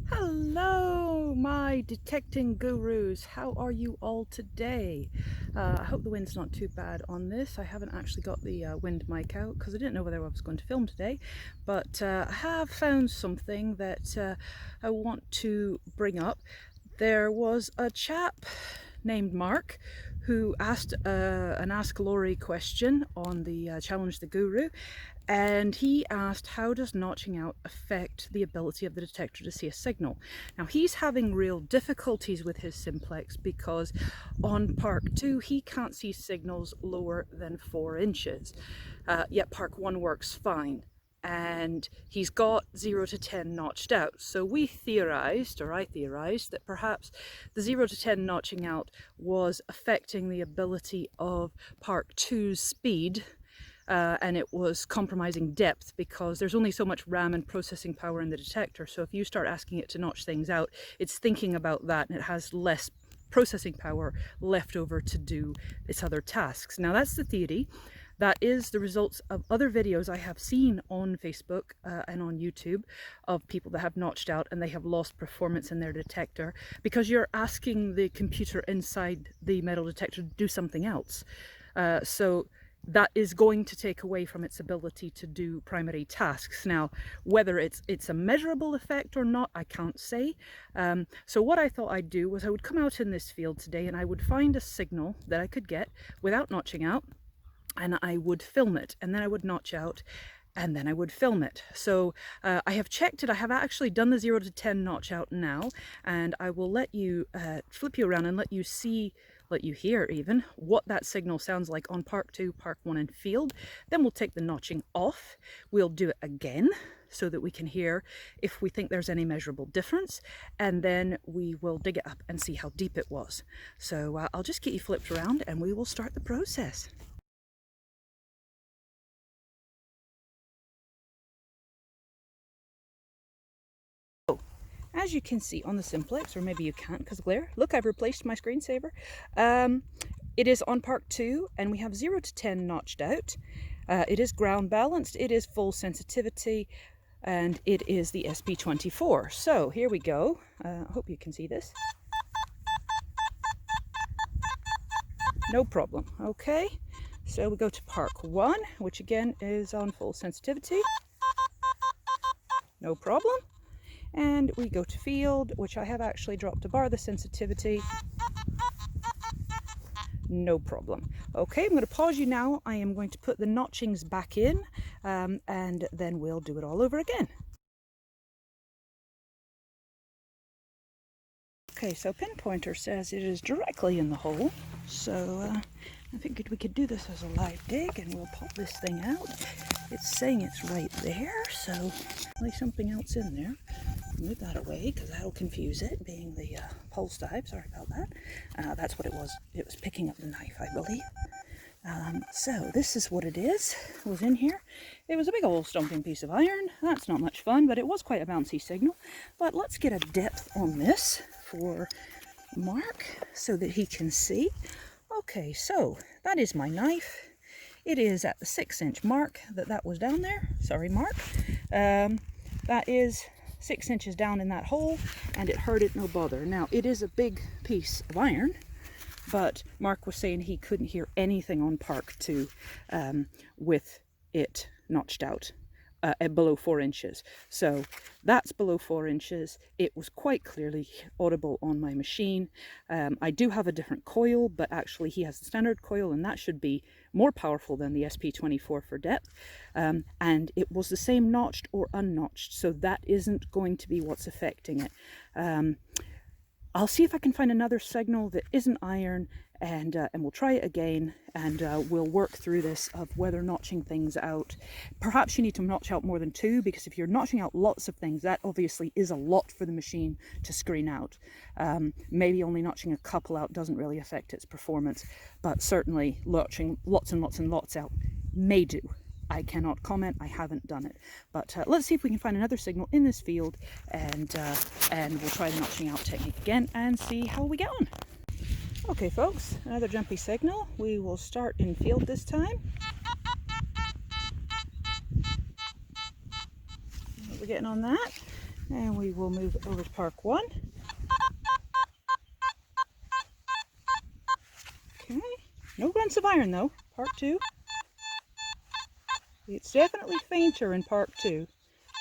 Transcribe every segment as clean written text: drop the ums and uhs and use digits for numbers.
Hello, my detecting gurus. How are you all today? I hope the wind's not too bad on this. I haven't actually got the wind mic out because I didn't know whether I was going to film today, but I have found something that I want to bring up. There was a chap named Mark who asked an Ask Laurie question on the Challenge the Guru, and he asked, how does notching out affect the ability of the detector to see a signal? Now he's having real difficulties with his simplex because on Park 2 he can't see signals lower than 4 inches, yet Park 1 works fine. And he's got 0 to 10 notched out. So we theorized, or I theorized, that perhaps the 0 to 10 notching out was affecting the ability of Park 2's speed, and it was compromising depth because there's only so much RAM and processing power in the detector. So if you start asking it to notch things out, it's thinking about that and it has less processing power left over to do its other tasks. Now that's the theory. That is the results of other videos I have seen on Facebook and on YouTube of people that have notched out and they have lost performance in their detector because you're asking the computer inside the metal detector to do something else. So that is going to take away from its ability to do primary tasks. Now, whether it's a measurable effect or not, I can't say. So what I thought I'd do was I would come out in this field today and I would find a signal that I could get without notching out, and I would film it, and then I would notch out, and then I would film it. So I have checked it. I have actually done the 0 to 10 notch out now, and I will let you flip you around and let you hear even what that signal sounds like on Park 2, Park 1 and field. Then we'll take the notching off. We'll do it again so that we can hear if we think there's any measurable difference, and then we will dig it up and see how deep it was. So I'll just get you flipped around and we will start the process. As you can see on the simplex, or maybe you can't because of glare, look, I've replaced my screensaver. It is on Park 2 and we have 0 to 10 notched out. It is ground balanced, it is full sensitivity, and it is the SP24. So here we go. I hope you can see this. No problem. Okay, so we go to Park 1, which again is on full sensitivity. No problem. And we go to field, which I have actually dropped to bar the sensitivity. No problem. Okay, I'm going to pause you now. I am going to put the notchings back in, and then we'll do it all over again. Okay, so Pinpointer says it is directly in the hole, so I figured we could do this as a live dig, and we'll pop this thing out. It's saying it's right there, so there's something else in there. Move that away because that'll confuse it, being the pulse dive. Sorry about that. That's what it was. It was picking up the knife, I believe. So this is what it is. It was in here. It was a big old stomping piece of iron. That's not much fun, but it was quite a bouncy signal. But let's get a depth on this for Mark so that he can see. Okay, so that is my knife. It is at the 6-inch mark that was down there. Sorry, Mark. That is 6 inches down in that hole, and it heard it no bother. Now, it is a big piece of iron, but Mark was saying he couldn't hear anything on Park 2 with it notched out below 4 inches. So that's below 4 inches. It was quite clearly audible on my machine. I do have a different coil, but actually he has the standard coil, and that should be more powerful than the SP24 for depth. And it was the same notched or unnotched, so that isn't going to be what's affecting it. I'll see if I can find another signal that isn't iron, and we'll try it again, and we'll work through this of whether notching things out. Perhaps you need to notch out more than 2, because if you're notching out lots of things, that obviously is a lot for the machine to screen out. Maybe only notching a couple out doesn't really affect its performance, but certainly notching lots and lots and lots out may do. I cannot comment, I haven't done it. But let's see if we can find another signal in this field, and we'll try the notching out technique again and see how we get on. Okay folks, another jumpy signal. We will start in field this time. We're getting on that. And we will move over to Park 1. Okay. No grunts of iron though. Park 2. It's definitely fainter in Park 2.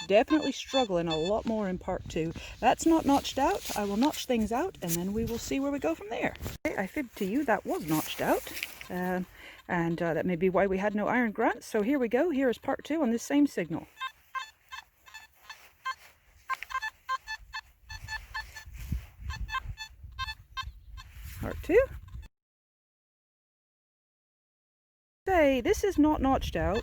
Definitely struggling a lot more in Part 2. That's not notched out. I will notch things out and then we will see where we go from there. Okay, I fibbed to you, that was notched out. And that may be why we had no iron grunts. So here we go. Here is Part 2 on this same signal. Part 2. Say, this is not notched out.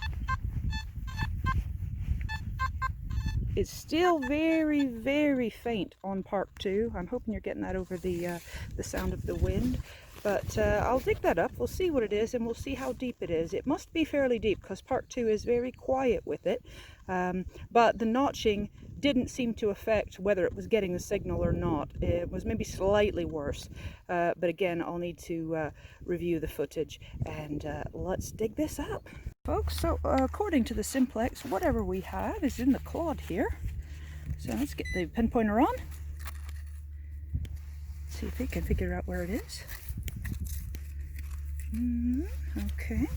It's still very, very faint on Park 2. I'm hoping you're getting that over the sound of the wind. But I'll dig that up. We'll see what it is and we'll see how deep it is. It must be fairly deep because Park 2 is very quiet with it. But the notching didn't seem to affect whether it was getting the signal or not. It was maybe slightly worse. But again, I'll need to review the footage and let's dig this up. Folks, so according to the Simplex, whatever we have is in the clod here. So let's get the pinpointer on. See if we can figure out where it is. Okay.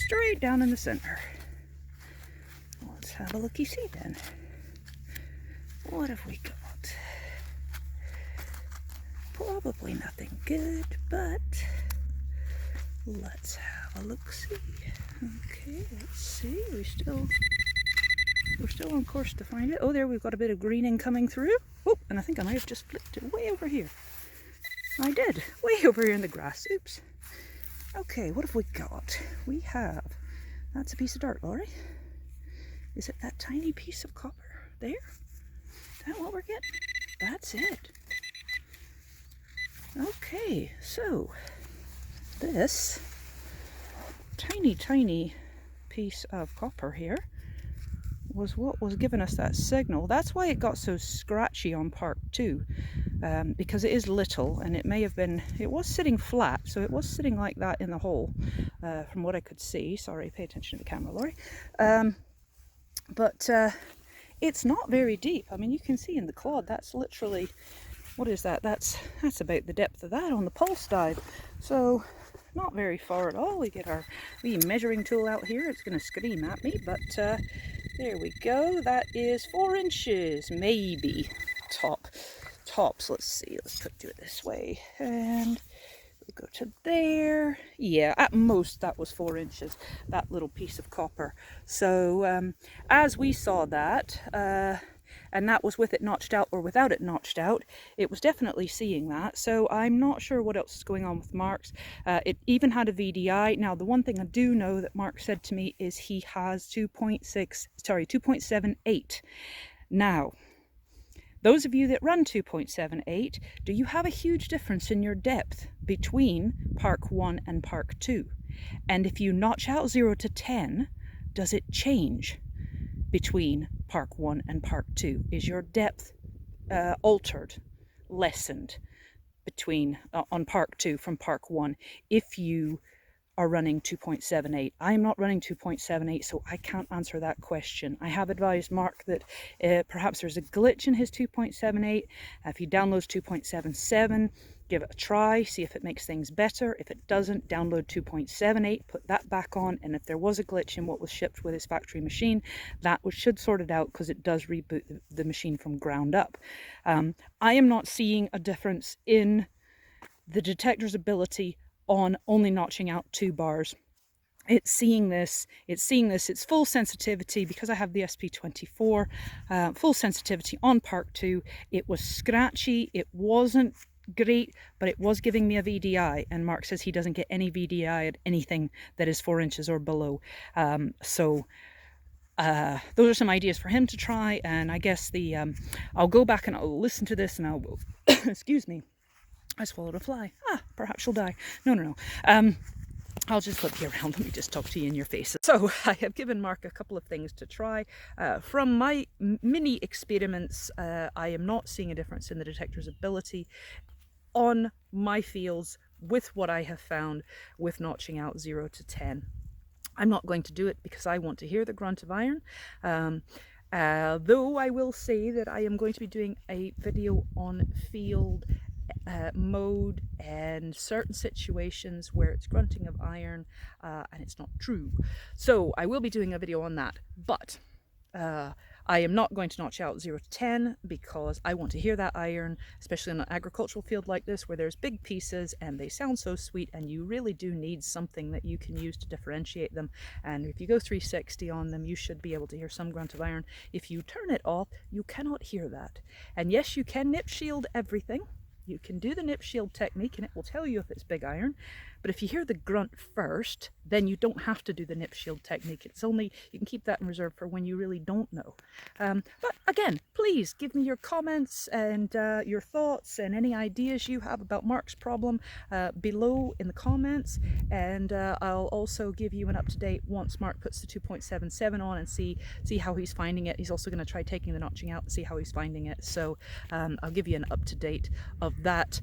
Straight down in the center. Let's have a looky-see then. What have we got? Probably nothing good, but let's have a look-see. Okay, let's see. We're still on course to find it. Oh, there we've got a bit of greening coming through. Oh, and I think I might have just flipped it way over here. I did. Way over here in the grass. Oops. Okay, what have we got? We have... That's a piece of dirt, Laurie. Is it that tiny piece of copper there? Is that what we're getting? That's it. Okay, so this tiny piece of copper here was what was giving us that signal. That's why it got so scratchy on Park 2, because it is little and it may have been, it was sitting flat, so it was sitting like that in the hole, from what I could see. Sorry, pay attention to the camera, Laurie. But it's not very deep. I mean, you can see in the clod, that's literally, what is that? That's about the depth of that on the pulse dive. So not very far at all. We get our wee measuring tool out here. It's going to scream at me, but there we go. That is 4 inches, maybe. Tops. Let's see. Let's do it this way. And we'll go to there. Yeah, at most that was 4 inches, that little piece of copper. So as we saw that, and that was with it notched out or without it notched out, it was definitely seeing that. So I'm not sure what else is going on with Mark's. It even had a VDI. Now, the one thing I do know that Mark said to me is he has 2.78. Now, those of you that run 2.78, do you have a huge difference in your depth between Park 1 and Park 2? And if you notch out 0 to 10, does it change between Park 1 and Park 2? Is your depth altered, lessened between on Park 2 from Park 1 if you are running 2.78? I'm not running 2.78, so I can't answer that question. I have advised Mark that perhaps there's a glitch in his 2.78. If he downloads 2.77, give it a try, see if it makes things better. If it doesn't, download 2.78, put that back on, and if there was a glitch in what was shipped with his factory machine, that should sort it out, because it does reboot the machine from ground up. I am not seeing a difference in the detector's ability on only notching out 2 bars. It's seeing this, its full sensitivity, because I have the SP24, full sensitivity on Park 2. It was scratchy, it wasn't great, but it was giving me a VDI, and Mark says he doesn't get any VDI at anything that is 4 inches or below. Those are some ideas for him to try, and I guess I'll go back and I'll listen to this and I'll excuse me, I swallowed a fly. Perhaps she'll die. No. I'll just flip you around. Let me just talk to you in your face. So I have given Mark a couple of things to try. From my mini experiments, I am not seeing a difference in the detector's ability on my fields with what I have found with notching out 0 to 10. I'm not going to do it because I want to hear the grunt of iron. Though I will say that I am going to be doing a video on field mode and certain situations where it's grunting of iron and it's not true. So I will be doing a video on that, but I am not going to notch out 0 to 10 because I want to hear that iron, especially in an agricultural field like this where there's big pieces and they sound so sweet, and you really do need something that you can use to differentiate them. And if you go 360 on them, you should be able to hear some grunt of iron. If you turn it off, you cannot hear that. And yes, you can nip shield everything. You can do the nip shield technique and it will tell you if it's big iron, but if you hear the grunt first, then you don't have to do the nip shield technique. It's only, you can keep that in reserve for when you really don't know. But again, please give me your comments and your thoughts and any ideas you have about Mark's problem below in the comments, and I'll also give you an up-to-date once Mark puts the 2.77 on and see how he's finding it. He's also going to try taking the notching out and see how he's finding it. So I'll give you an up-to-date of that,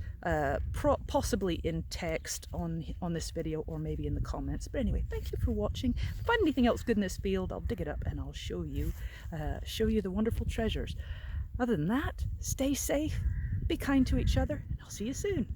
possibly in text on this video or maybe in the comments. But anyway, thank you for watching. If I find anything else good in this field, I'll dig it up and I'll show you the wonderful treasures. Other than that, stay safe, be kind to each other, and I'll see you soon.